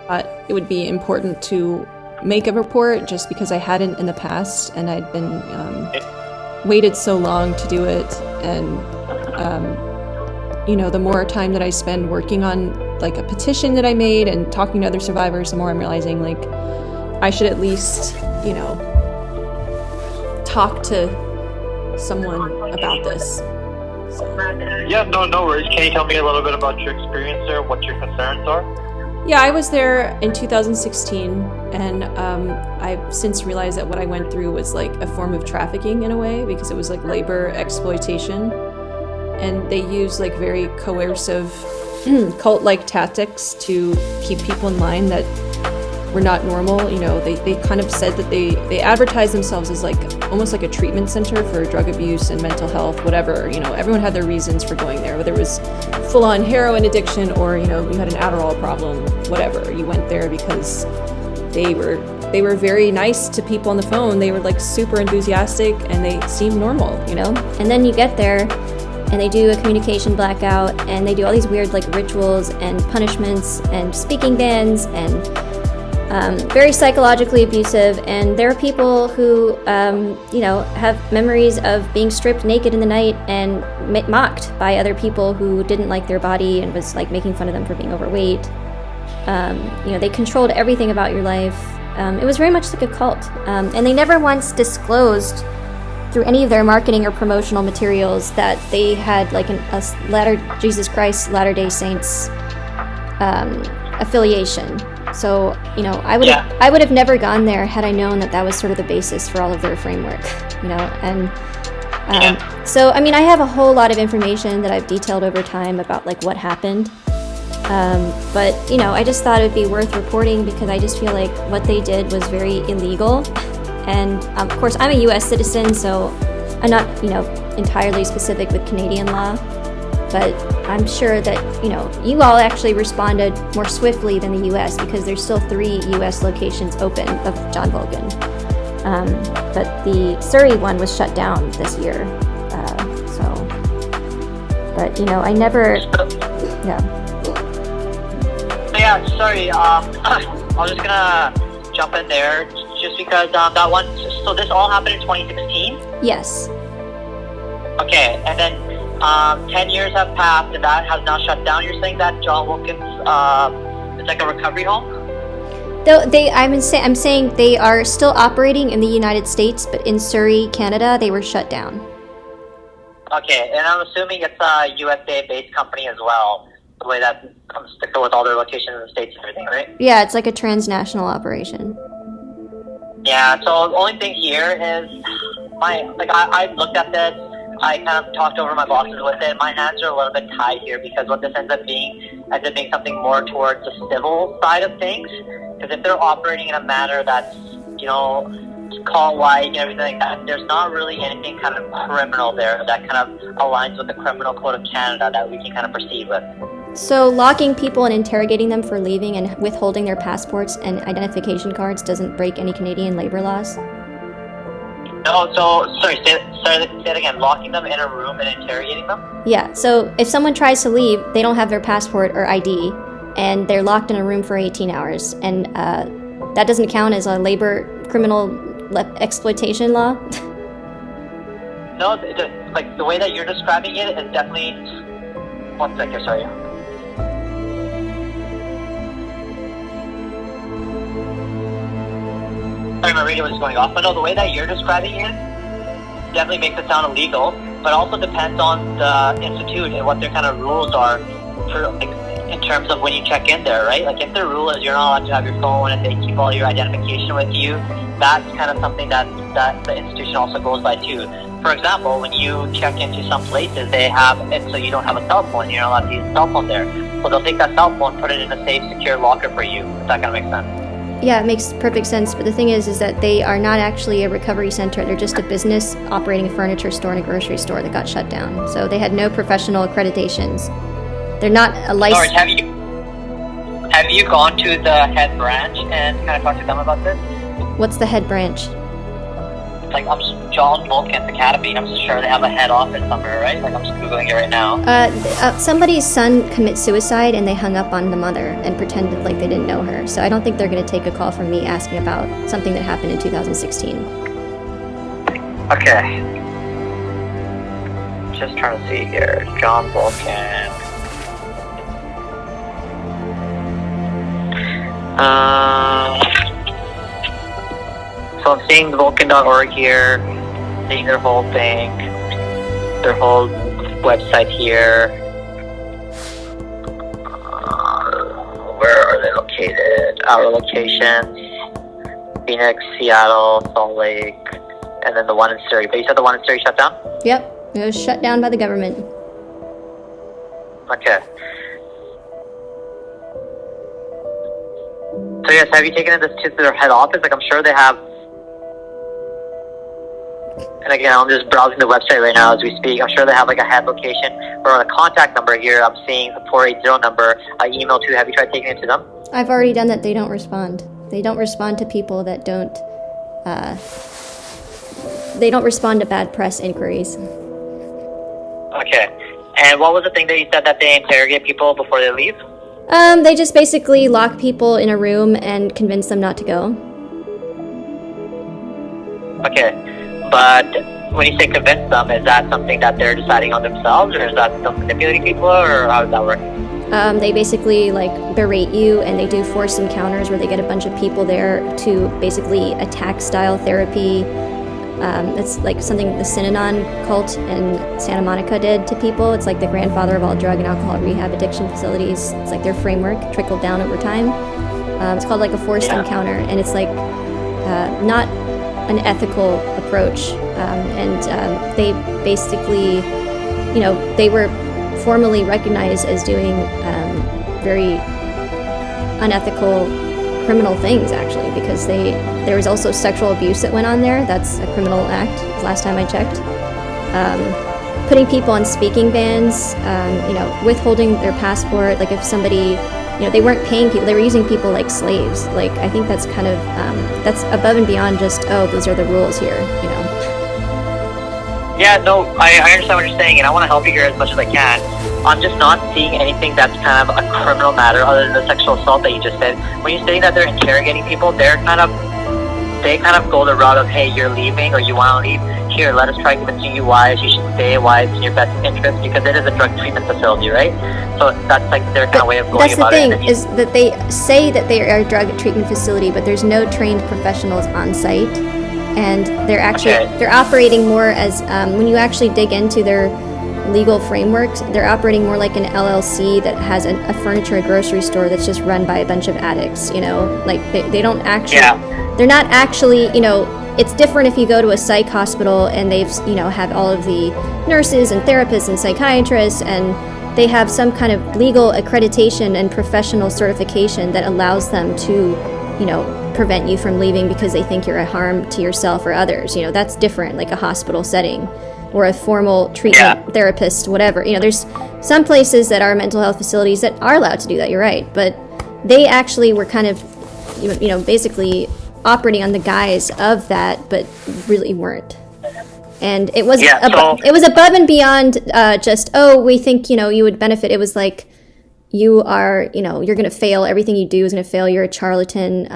thought it would be important to make a report just because I hadn't in the past, and I'd been waited so long to do it. And the more time that I spend working on like a petition that I made and talking to other survivors, the more I'm realizing like I should at least talk to someone about this. Yeah, no worries. Can you tell me a little bit about your experience there, what your concerns are? Yeah, I was there in 2016, and I've since realized that what I went through was like a form of trafficking in a way, because it was like labor exploitation, and they use like very coercive cult-like tactics to keep people in line that were not normal. They kind of said that they advertised themselves as like almost like a treatment center for drug abuse and mental health, whatever. Everyone had their reasons for going there, whether it was full-on heroin addiction or you had an Adderall problem, whatever. You went there because they were very nice to people on the phone. They were like super enthusiastic and they seemed normal, And then you get there and they do a communication blackout and they do all these weird like rituals and punishments and speaking bans and very psychologically abusive. And there are people who, have memories of being stripped naked in the night and mocked by other people who didn't like their body and was like making fun of them for being overweight. They controlled everything about your life. It was very much like a cult. And they never once disclosed through any of their marketing or promotional materials that they had like a Jesus Christ Latter-day Saints affiliation. So, I would have never gone there had I known that was sort of the basis for all of their framework, and so, I have a whole lot of information that I've detailed over time about like what happened, but, I just thought it would be worth reporting because I just feel like what they did was very illegal, and of course I'm a U.S. citizen, so I'm not, entirely specific with Canadian law. But I'm sure that, you all actually responded more swiftly than the U.S. because there's still 3 U.S. locations open of John Volken. But the Surrey one was shut down this year. But, I never, yeah. Yeah, sorry, I was just gonna jump in there just because that one, so this all happened in 2016? Yes. Okay, and then 10 years have passed and that has now shut down. You're saying that John Wilkins is like a recovery home? Though I'm saying they are still operating in the United States, but in Surrey, Canada, they were shut down. Okay, and I'm assuming it's a USA-based company as well, the way that comes to go with all their locations in the States and everything, right? Yeah, it's like a transnational operation. Yeah, so the only thing here is I looked at this. I kind of talked over my bosses with it. My hands are a little bit tied here because what this ends up being something more towards the civil side of things. Because if they're operating in a manner that's, call-like and everything like that, there's not really anything kind of criminal there that kind of aligns with the Criminal Code of Canada that we can kind of proceed with. So locking people and interrogating them for leaving and withholding their passports and identification cards doesn't break any Canadian labor laws? No, say it again. Locking them in a room and interrogating them? Yeah, so if someone tries to leave, they don't have their passport or ID, and they're locked in a room for 18 hours, and that doesn't count as a labor criminal exploitation law? No, the way that you're describing it is definitely... One second, sorry. Sorry, my radio was going off. But no, the way that you're describing it definitely makes it sound illegal, but also depends on the institute and what their kind of rules are for, in terms of when you check in there, right? Like if their rule is you're not allowed to have your phone and they keep all your identification with you, that's kind of something that the institution also goes by too. For example, when you check into some places, they have it so you don't have a cell phone. You're not allowed to use a cell phone there. So they'll take that cell phone, put it in a safe, secure locker for you. If that kind of makes sense. Yeah, it makes perfect sense. But the thing is that they are not actually a recovery center. They're just a business operating a furniture store and a grocery store that got shut down. So they had no professional accreditations. They're not a license. Sorry, have you gone to the head branch and kind of talked to them about this? What's the head branch? like I'm just John Volken's Academy, and I'm just sure they have a head office somewhere, right? Like I'm just googling it right now. Somebody's son commits suicide, and they hung up on the mother and pretended like they didn't know her. So I don't think they're going to take a call from me asking about something that happened in 2016. Okay. Just trying to see here. John Volken. So I'm seeing the Volken.org here, seeing their whole thing, their whole website here. Where are they located? Our locations: Phoenix, Seattle, Salt Lake, and then the one in Surrey. But you said the one in Surrey shut down? Yep, it was shut down by the government. Okay. So yes, have you taken this to their head office? Like I'm sure they have. And again, I'm just browsing the website right now as we speak. I'm sure they have like a head location or a contact number here. I'm seeing a 480 number, email too. Have you tried taking it to them? I've already done that. They don't respond. They don't respond to people that don't. They don't respond to bad press inquiries. Okay. And what was the thing that you said that they interrogate people before they leave? They just basically lock people in a room and convince them not to go. Okay. But when you say convince them, is that something that they're deciding on themselves, or is that still manipulating people, or how does that work? They basically like berate you, and they do forced encounters where they get a bunch of people there to basically attack style therapy. It's like something the Synanon cult in Santa Monica did to people. It's like the grandfather of all drug and alcohol rehab addiction facilities. It's like their framework trickled down over time. It's called like a forced encounter, and it's like not an ethical approach. They basically, they were formally recognized as doing very unethical criminal things, actually, because there was also sexual abuse that went on there. That's a criminal act, last time I checked. Putting people on speaking bans, withholding their passport. Like if somebody, they weren't paying people, they were using people like slaves. Like I think that's kind of, that's above and beyond just, those are the rules here, Yeah, no, I understand what you're saying, and I want to help you here as much as I can. I'm just not seeing anything that's kind of a criminal matter other than the sexual assault that you just said. When you're saying that they're interrogating people, they kind of go the route of, hey, you're leaving or you want to leave. Here, let us try convincing you why you should stay, why it's in your best interest, because it is a drug treatment facility, right? So that's like their kind of way of going about it. That's the thing, is that they say that they are a drug treatment facility, but there's no trained professionals on site. And they're actually, they're operating more as, when you actually dig into their legal frameworks, they're operating more like an LLC that has a furniture, a grocery store that's just run by a bunch of addicts, like they don't actually, they're not actually, it's different if you go to a psych hospital and they've, have all of the nurses and therapists and psychiatrists, and they have some kind of legal accreditation and professional certification that allows them to, prevent you from leaving because they think you're a harm to yourself or others. That's different, like a hospital setting or a formal treatment therapist, whatever. There's some places that are mental health facilities that are allowed to do that, you're right. But they actually were kind of, basically operating on the guise of that, but really weren't. And it was it was above and beyond just, we think, you would benefit. It was like, you are, you're going to fail. Everything you do is going to fail. You're a charlatan.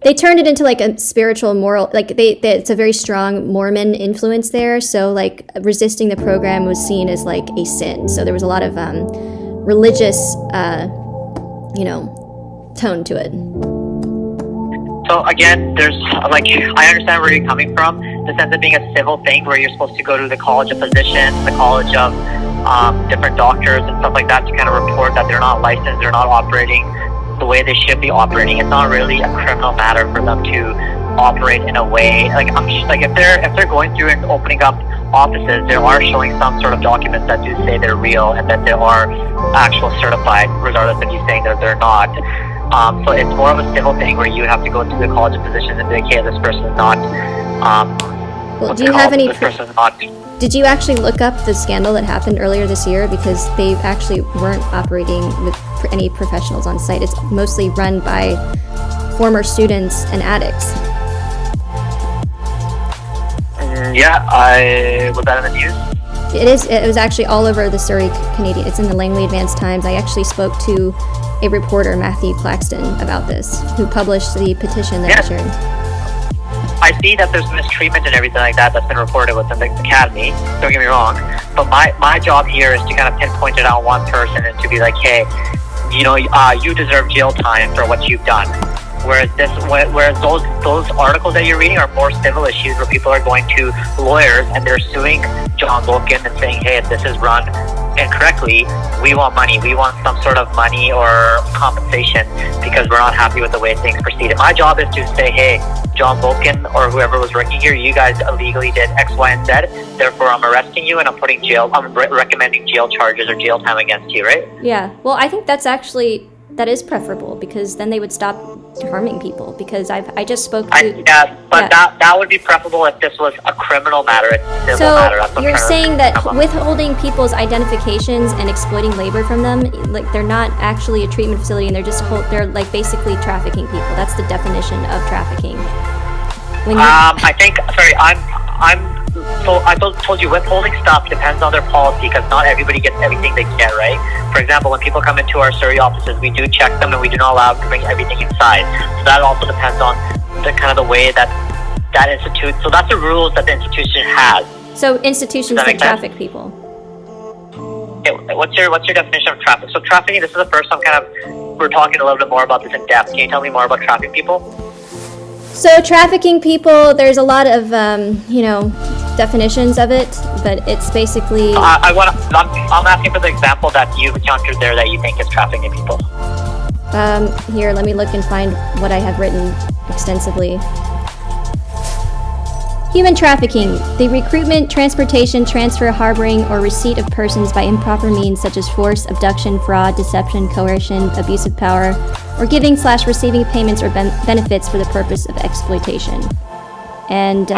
They turned it into like a spiritual, moral, like it's a very strong Mormon influence there. So like resisting the program was seen as like a sin. So there was a lot of religious, tone to it. So again, there's like, I understand where you're coming from. The sense of being a civil thing where you're supposed to go to the College of Physicians, the College of different doctors and stuff like that to kind of report that they're not licensed, they're not operating the way they should be operating. It's not really a criminal matter for them to operate in a way. Like I'm just like if they're going through and opening up offices, they are showing some sort of documents that do say they're real and that they are actual certified, regardless of you saying that they're not. So it's more of a civil thing where you have to go to the College of Physicians and be like, hey, this person is not. Well, do you have any? Did you actually look up the scandal that happened earlier this year? Because they actually weren't operating with any professionals on site. It's mostly run by former students and addicts. Was that in the news? It was actually all over the Surrey Canadian. It's in the Langley Advanced Times. I actually spoke to a reporter, Matthew Claxton, about this, who published the petition that I shared. I see that there's mistreatment and everything like that that's been reported within the academy. Don't get me wrong, but my job here is to kind of pinpoint it on one person and to be like, hey, you deserve jail time for what you've done. Whereas those articles that you're reading are more civil issues where people are going to lawyers and they're suing John Volken and saying, hey, if this is run incorrectly, we want money. We want some sort of money or compensation because we're not happy with the way things proceeded. My job is to say, hey, John Volken or whoever was working here, you guys illegally did X, Y, and Z. Therefore, I'm arresting you and I'm recommending jail charges or jail time against you, right? Yeah. Well, I think that is preferable because then they would stop harming people. Because I just spoke to that would be preferable if this was a criminal matter. It's a civil matter. So you're saying that withholding people's identifications and exploiting labor from them, like they're not actually a treatment facility, and they're like basically trafficking people. That's the definition of trafficking. I told you withholding stuff depends on their policy because not everybody gets everything they get, right? For example, when people come into our Surrey offices, we do check them and we do not allow them to bring everything inside. So that also depends on the kind of the way that institute. So that's the rules that the institution has. So institutions that traffic people. Okay, what's your definition of traffic? So trafficking. This is the first time we're talking a little bit more about this in depth. Can you tell me more about trafficking people? So trafficking people, there's a lot of definitions of it, but it's basically. I'm asking for the example that you've encountered there that you think is trafficking people. Here, let me look and find what I have written extensively. Human trafficking: the recruitment, transportation, transfer, harboring, or receipt of persons by improper means such as force, abduction, fraud, deception, coercion, abuse of power, or giving/receiving payments or benefits for the purpose of exploitation. And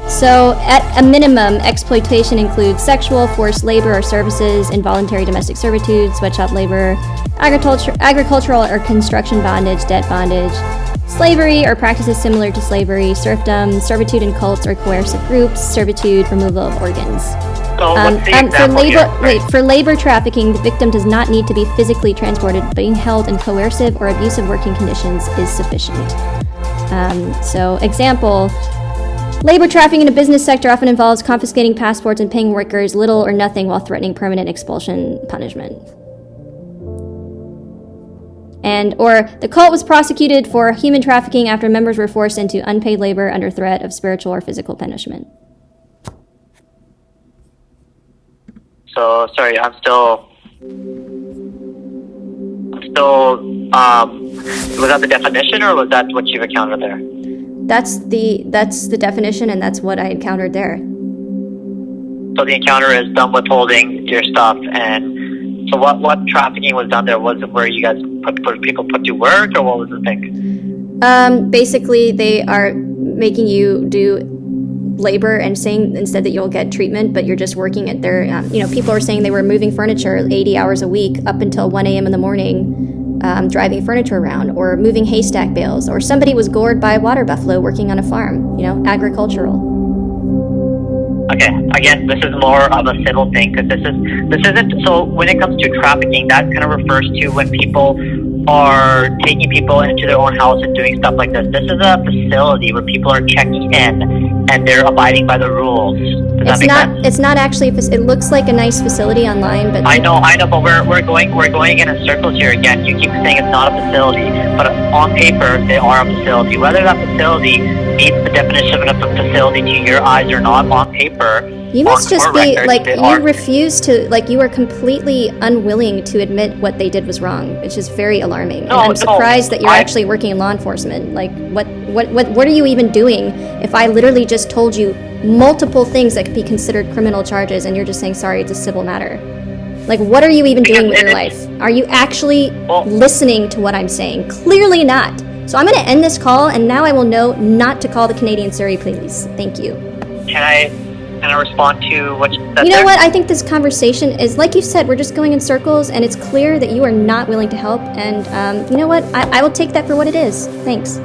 so, at a minimum, exploitation includes sexual, forced labor or services, involuntary domestic servitude, sweatshop labor, agricultural or construction bondage, debt bondage, slavery or practices similar to slavery, serfdom, servitude in cults or coercive groups, servitude, removal of organs. So what's the example for labor trafficking, the victim does not need to be physically transported. Being held in coercive or abusive working conditions is sufficient. So, example, labor trafficking in the business sector often involves confiscating passports and paying workers little or nothing while threatening permanent expulsion punishment. Or the cult was prosecuted for human trafficking after members were forced into unpaid labor under threat of spiritual or physical punishment. So, sorry, was that the definition or was that what you've encountered there? That's the definition, and that's what I encountered there. So the encounter is done withholding your stuff, and so what trafficking was done there? Was it where you guys put people put to work, or what was the thing? Basically, they are making you do labor and saying instead that you'll get treatment, but you're just working at their. People are saying they were moving furniture 80 hours a week up until 1 a.m. in the morning. Driving furniture around, or moving haystack bales, or somebody was gored by a water buffalo working on a farm, agricultural. Okay, again, this is more of a civil thing, because this isn't, so when it comes to trafficking, that kind of refers to when people are taking people into their own house and doing stuff like this. This is a facility where people are checking in and they're abiding by the rules. Does that make sense? It's not actually. It looks like a nice facility online, but I know, but we're going in circles here again. You keep saying it's not a facility, but on paper they are a facility. Whether that facility meets the definition of a facility to your eyes or not, on paper. You must just be refuse to, you are completely unwilling to admit what they did was wrong, which is very alarming. And I'm surprised that you're actually working in law enforcement. What are you even doing if I literally just told you multiple things that could be considered criminal charges and you're just saying, sorry, it's a civil matter? What are you even doing with your life? Are you actually listening to what I'm saying? Clearly not. So I'm going to end this call, and now I will know not to call the Canadian Surrey police. Thank you. Can I respond to what you said? You know what? I think this conversation is, like you said, we're just going in circles, and it's clear that you are not willing to help. And you know what? I will take that for what it is. Thanks.